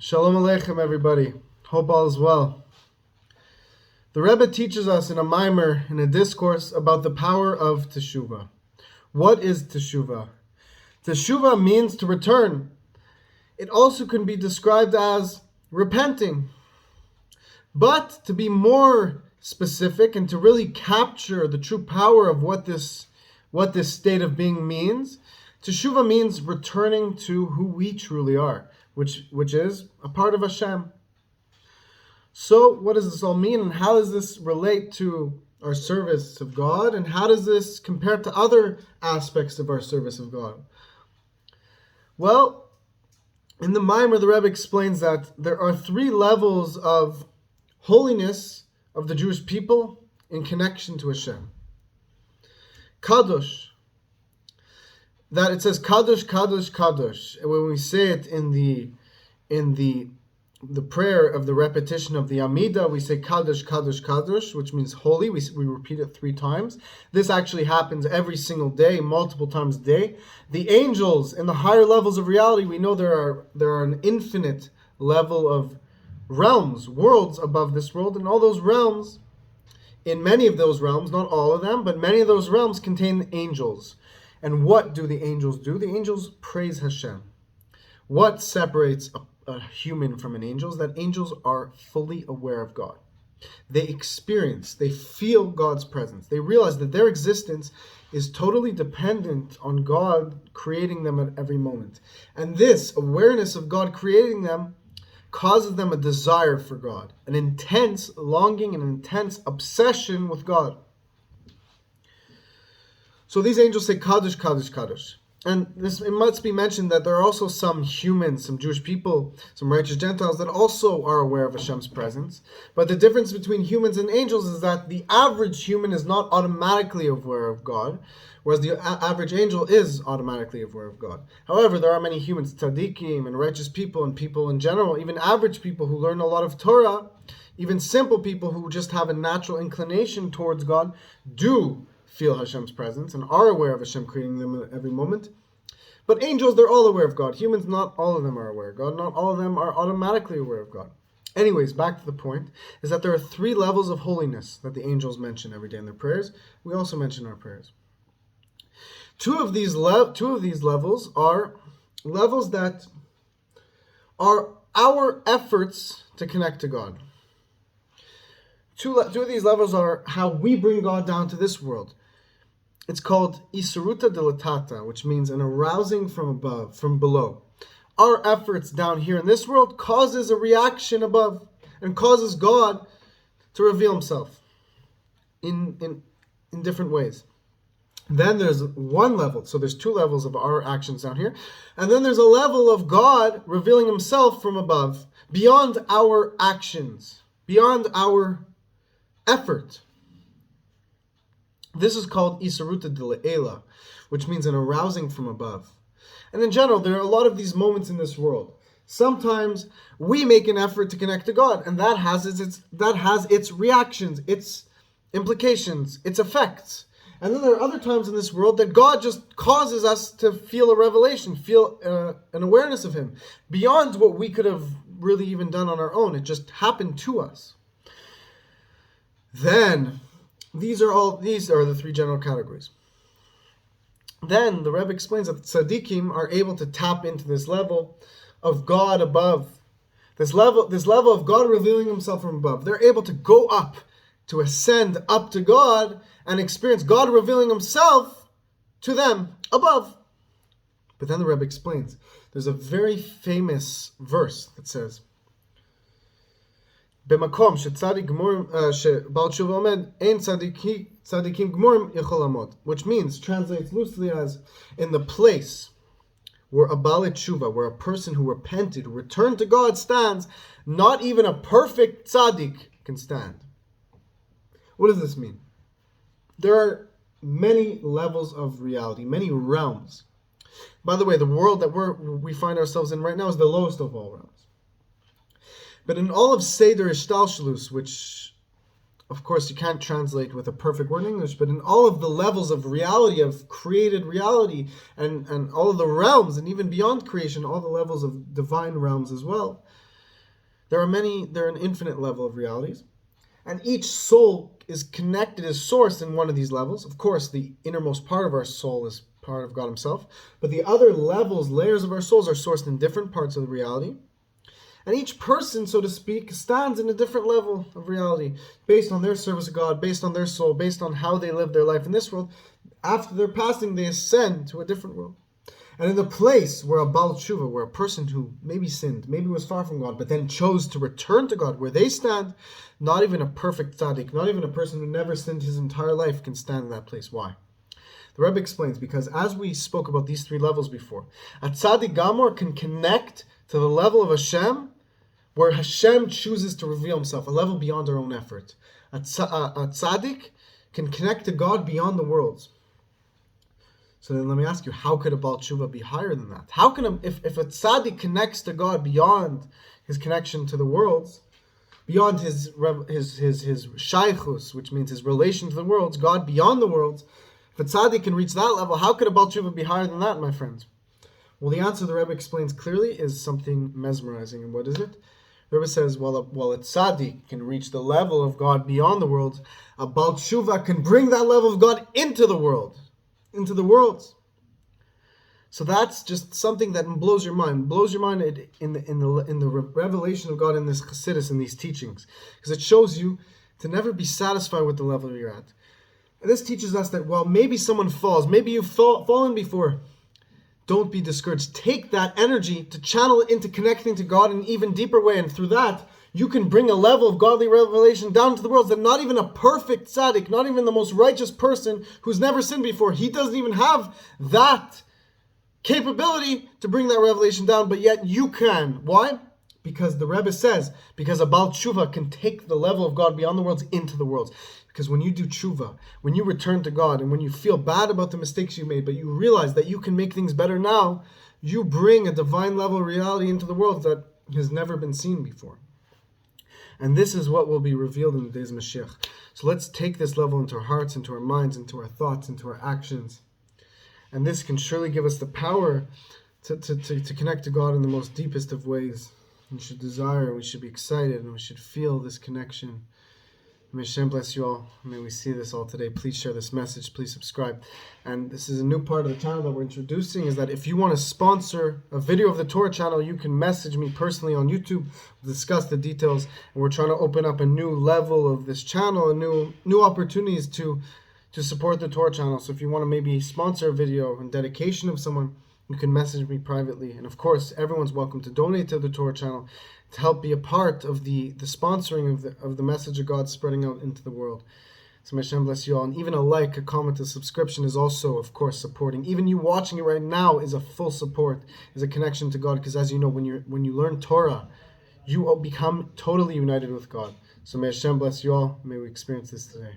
Shalom Aleichem, everybody. Hope all is well. The Rebbe teaches us in a mimer, in a discourse, about the power of Teshuva. What is Teshuva? Teshuva means to return. It also can be described as repenting. But to be more specific and to really capture the true power of what this state of being means, Teshuva means returning to who we truly are, which is a part of Hashem. So what does this all mean, and how does this relate to our service of God, and how does this compare to other aspects of our service of God? Well, in the Mimer, the Rebbe explains that there are three levels of holiness of the Jewish people in connection to Hashem. Kadosh, that it says Kadosh, Kadosh, Kadosh. And when we say it in the prayer of the repetition of the Amidah, we say Kadosh, Kadosh, Kadosh, which means holy. We repeat it 3 times. This actually happens every single day, multiple times a day. The angels in the higher levels of reality, we know there are an infinite level of realms, worlds above this world, and all those realms, in many of those realms, not all of them, but many of those realms contain angels. And what do the angels do? The angels praise Hashem. What separates a human from an angel is that angels are fully aware of God. They experience, they feel God's presence. They realize that their existence is totally dependent on God creating them at every moment. And this awareness of God creating them causes them a desire for God, an intense longing, an intense obsession with God. So these angels say Kadosh, Kadosh, Kadosh. And it must be mentioned that there are also some humans, some Jewish people, some righteous Gentiles that also are aware of Hashem's presence. But the difference between humans and angels is that the average human is not automatically aware of God, whereas the average angel is automatically aware of God. However, there are many humans, tzaddikim and righteous people and people in general, even average people who learn a lot of Torah, even simple people who just have a natural inclination towards God, do feel Hashem's presence and are aware of Hashem creating them at every moment. But angels, they're all aware of God. Humans, not all of them are aware of God. Not all of them are automatically aware of God. Anyways, back to the point, is that there are 3 levels of holiness that the angels mention every day in their prayers. We also mention in our prayers. Two of these levels are levels that are our efforts to connect to God. Two of these levels are how we bring God down to this world. It's called Isuruta Dilatata, which means an arousing from above, from below. Our efforts down here in this world causes a reaction above and causes God to reveal Himself in different ways. Then there's one level, so there's 2 levels of our actions down here, and then there's a level of God revealing Himself from above, beyond our actions, beyond our effort. This is called Isaruta Dile'ela, which means an arousing from above. And in general, there are a lot of these moments in this world. Sometimes we make an effort to connect to God, and that has its reactions, its implications, its effects. And then there are other times in this world that God just causes us to feel a revelation, feel an awareness of Him, beyond what we could have really even done on our own. It just happened to us. Then, these are the 3 general categories. Then the Rebbe explains that the tzaddikim are able to tap into this level of God above, this level of God revealing Himself from above. They're able to go up, to ascend up to God and experience God revealing Himself to them above. But then the Rebbe explains, there's a very famous verse that says, במקום שצדיק גמור, שבעל תשובה עומד, אין צדיקים גמורים יכול לעמוד. Which means, translates loosely as, in the place where a Baal Teshuva, where a person who repented, who returned to God stands, not even a perfect tzaddik can stand. What does this mean? There are many levels of reality, many realms. By the way, the world that we find ourselves in right now is the lowest of all realms. But in all of Seder Ishtalshalus, which of course you can't translate with a perfect word in English, but in all of the levels of reality, of created reality, and all of the realms, and even beyond creation, all the levels of divine realms as well, There are an infinite level of realities, and each soul is connected, is sourced in one of these levels. Of course, the innermost part of our soul is part of God himself, but the other levels, layers of our souls are sourced in different parts of the reality. And each person, so to speak, stands in a different level of reality based on their service to God, based on their soul, based on how they live their life in this world. After their passing, they ascend to a different world. And in the place where a Baal Teshuva, where a person who maybe sinned, maybe was far from God, but then chose to return to God, where they stand, not even a perfect tzaddik, not even a person who never sinned his entire life can stand in that place. Why? The Rebbe explains, because as we spoke about these three levels before, a tzaddik gamor can connect to the level of Hashem, where Hashem chooses to reveal himself, a level beyond our own effort. A tzaddik can connect to God beyond the worlds. So then let me ask you, how could a Baal Teshuva be higher than that? How can if a tzaddik connects to God beyond his connection to the worlds, beyond his shaychus, which means his relation to the worlds, God beyond the worlds, if a tzaddik can reach that level, how could a Baal Teshuva be higher than that, my friends? Well, the answer the Rebbe explains clearly is something mesmerizing. And what is it? The Rebbe says, while a tzaddik can reach the level of God beyond the worlds, a Baal Teshuva can bring that level of God into the world, into the worlds. So that's just something that blows your mind. Blows your mind in the revelation of God in this Hasidut, in these teachings, because it shows you to never be satisfied with the level you're at. And this teaches us that while maybe someone falls, maybe you've fallen before, don't be discouraged. Take that energy to channel it into connecting to God in an even deeper way, and through that, you can bring a level of godly revelation down to the world that not even a perfect tzaddik, not even the most righteous person who's never sinned before, he doesn't even have that capability to bring that revelation down, but yet you can. Why? Because the Rebbe says, because a Baal Teshuva can take the level of God beyond the worlds into the worlds. Because when you do tshuva, when you return to God, and when you feel bad about the mistakes you made, but you realize that you can make things better now, you bring a divine level of reality into the world that has never been seen before. And this is what will be revealed in the days of Mashiach. So let's take this level into our hearts, into our minds, into our thoughts, into our actions. And this can surely give us the power to connect to God in the most deepest of ways. We should desire, we should be excited, and we should feel this connection. May Hashem bless you all. May we see this all today. Please share this message. Please subscribe. And this is a new part of the channel that we're introducing, is that if you want to sponsor a video of the Torah channel, you can message me personally on YouTube. We'll discuss the details. And we're trying to open up a new level of this channel, a new opportunities to support the Torah channel. So if you want to maybe sponsor a video in dedication of someone, you can message me privately. And of course, everyone's welcome to donate to the Torah channel to help be a part of the sponsoring of the message of God spreading out into the world. So may Hashem bless you all. And even a like, a comment, a subscription is also, of course, supporting. Even you watching it right now is a full support, is a connection to God. Because as you know, when you learn Torah, you become totally united with God. So may Hashem bless you all. May we experience this today.